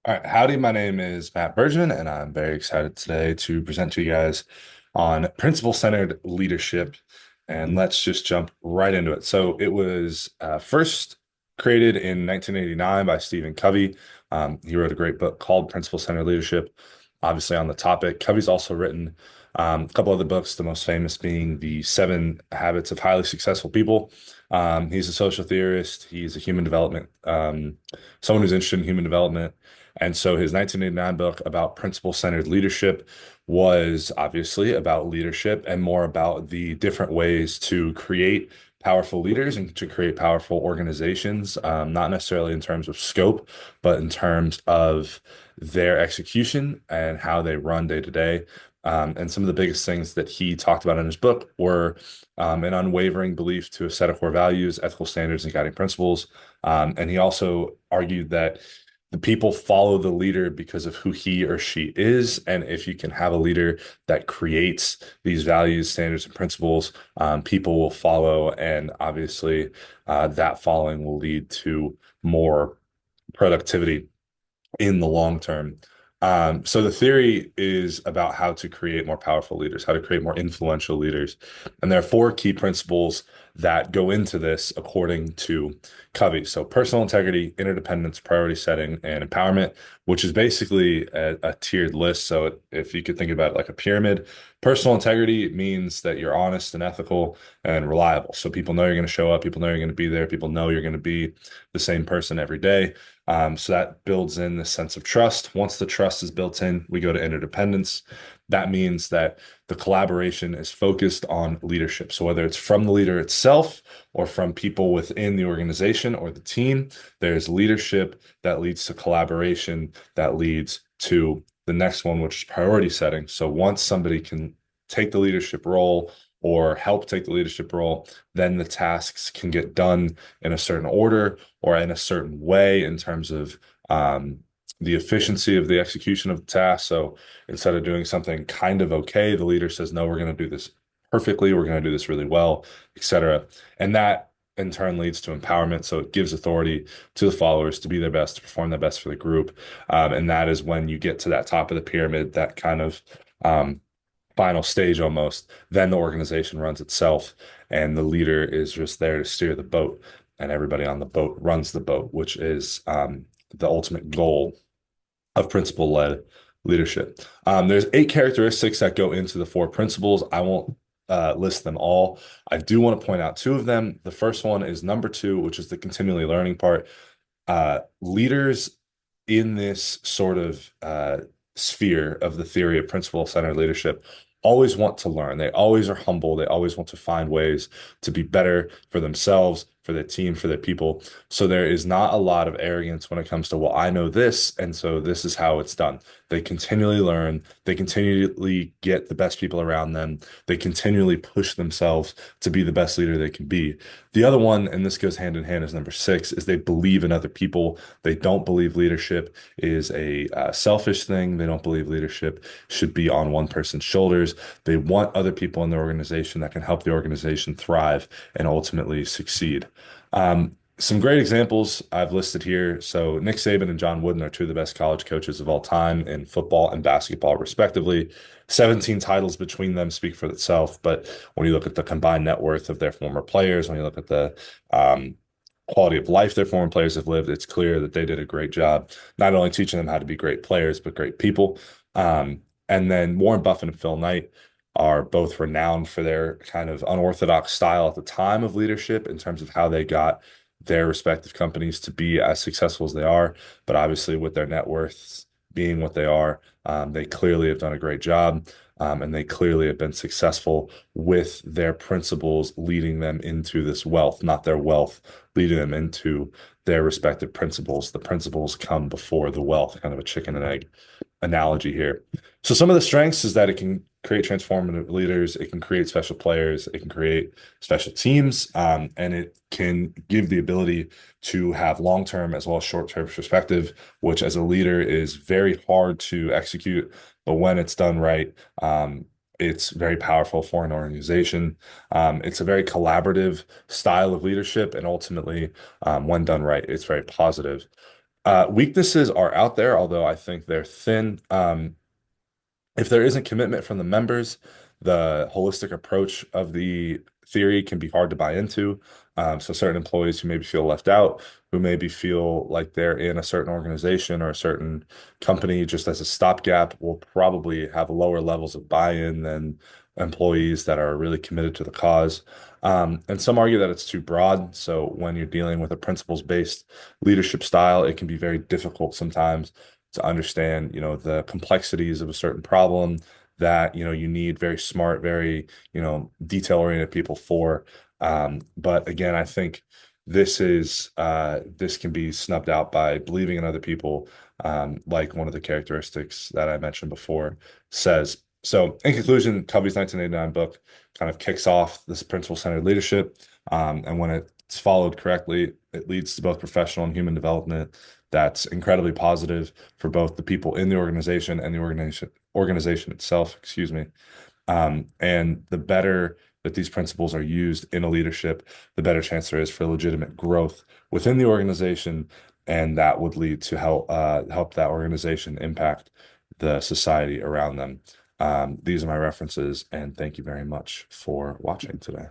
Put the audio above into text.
All right, howdy. My name is Matt Bergman, and I'm very excited today to present to you guys on principle-centered leadership. And let's just jump right into it. So it was first created in 1989 by Stephen Covey. He wrote a great book called Principle-Centered Leadership, obviously on the topic. Covey's also written a couple other books, the most famous being The Seven Habits of Highly Successful People. He's a social theorist. He's a human development, someone who's interested in human development. And so his 1989 book about principle-centered leadership was obviously about leadership and more about the different ways to create powerful leaders and to create powerful organizations, not necessarily in terms of scope, but in terms of their execution and how they run day to day. And some of the biggest things that he talked about in his book were an unwavering belief to a set of core values, ethical standards, and guiding principles. And he also argued that the people follow the leader because of who he or she is. And if you can have a leader that creates these values, standards, and principles, people will follow. And obviously, that following will lead to more productivity in the long term. So the theory is about how to create more powerful leaders, how to create more influential leaders. And there are four key principles that go into this according to Covey. So personal integrity, interdependence, priority setting, and empowerment, which is basically a tiered list. So if you could think about it like a pyramid, personal integrity means that you're honest and ethical and reliable. So people know you're going to show up, people know you're going to be there, people know you're going to be the same person every day. So that builds in this sense of trust. Once the trust is built in, we go to interdependence. That means that the collaboration is focused on leadership. So whether it's from the leader itself or from people within the organization or the team, there's leadership that leads to collaboration that leads to the next one, which is priority setting. So once somebody can take the leadership role or help take the leadership role, then the tasks can get done in a certain order or in a certain way in terms of the efficiency of the execution of the task. So instead of doing something kind of okay, the leader says, no, we're going to do this perfectly. We're going to do this really well, etc. And that in turn leads to empowerment. So it gives authority to the followers to be their best, to perform their best for the group. And that is when you get to that top of the pyramid, that kind of um, final stage almost. Then the organization runs itself, and the leader is just there to steer the boat, and everybody on the boat runs the boat, which is the ultimate goal of principle-led leadership. There's 8 characteristics that go into the 4 principles. I won't list them all. I do want to point out 2 of them. The first one is number 2, which is the continually learning part. Leaders in this sort of sphere of the theory of principle-centered leadership always want to learn. They always are humble. They always want to find ways to be better for themselves, for their team, for their people. So there is not a lot of arrogance when it comes to, well, I know this, and so this is how it's done. They continually learn. They continually get the best people around them. They continually push themselves to be the best leader they can be. The other one, and this goes hand in hand, is number 6, is they believe in other people. They don't believe leadership is a selfish thing. They don't believe leadership should be on one person's shoulders. They want other people in the organization that can help the organization thrive and ultimately succeed. Some great examples I've listed here. So Nick Saban and John Wooden are 2 of the best college coaches of all time in football and basketball, respectively. 17 titles between them speak for itself. But when you look at the combined net worth of their former players, when you look at the quality of life their former players have lived, it's clear that they did a great job, not only teaching them how to be great players, but great people. And then Warren Buffett and Phil Knight are both renowned for their kind of unorthodox style at the time of leadership in terms of how they got their respective companies to be as successful as they are. But obviously, with their net worths being what they are, they clearly have done a great job. And they clearly have been successful with their principles leading them into this wealth, not their wealth leading them into their respective principles. The principles come before the wealth, kind of a chicken and egg analogy here. So some of the strengths is that it can create transformative leaders, it can create special players, it can create special teams, and it can give the ability to have long-term as well as short-term perspective, which as a leader is very hard to execute, but when it's done right, it's very powerful for an organization. It's a very collaborative style of leadership, and ultimately, when done right, it's very positive. Weaknesses are out there, although I think they're thin. If there isn't commitment from the members, the holistic approach of the theory can be hard to buy into. So certain employees who maybe feel left out, who maybe feel like they're in a certain organization or a certain company just as a stopgap, will probably have lower levels of buy-in than employees that are really committed to the cause. And some argue that it's too broad. So when you're dealing with a principles-based leadership style, it can be very difficult sometimes to understand, the complexities of a certain problem that, you need very smart, very, detail-oriented people for. But again, I think this can be snubbed out by believing in other people, like one of the characteristics that I mentioned before says. So, in conclusion, Covey's 1989 book kind of kicks off this principle-centered leadership, and when it's followed correctly, it leads to both professional and human development that's incredibly positive for both the people in the organization and the organization itself, excuse me. And the better that these principles are used in a leadership, the better chance there is for legitimate growth within the organization, and that would lead to help that organization impact the society around them. These are my references, and thank you very much for watching today.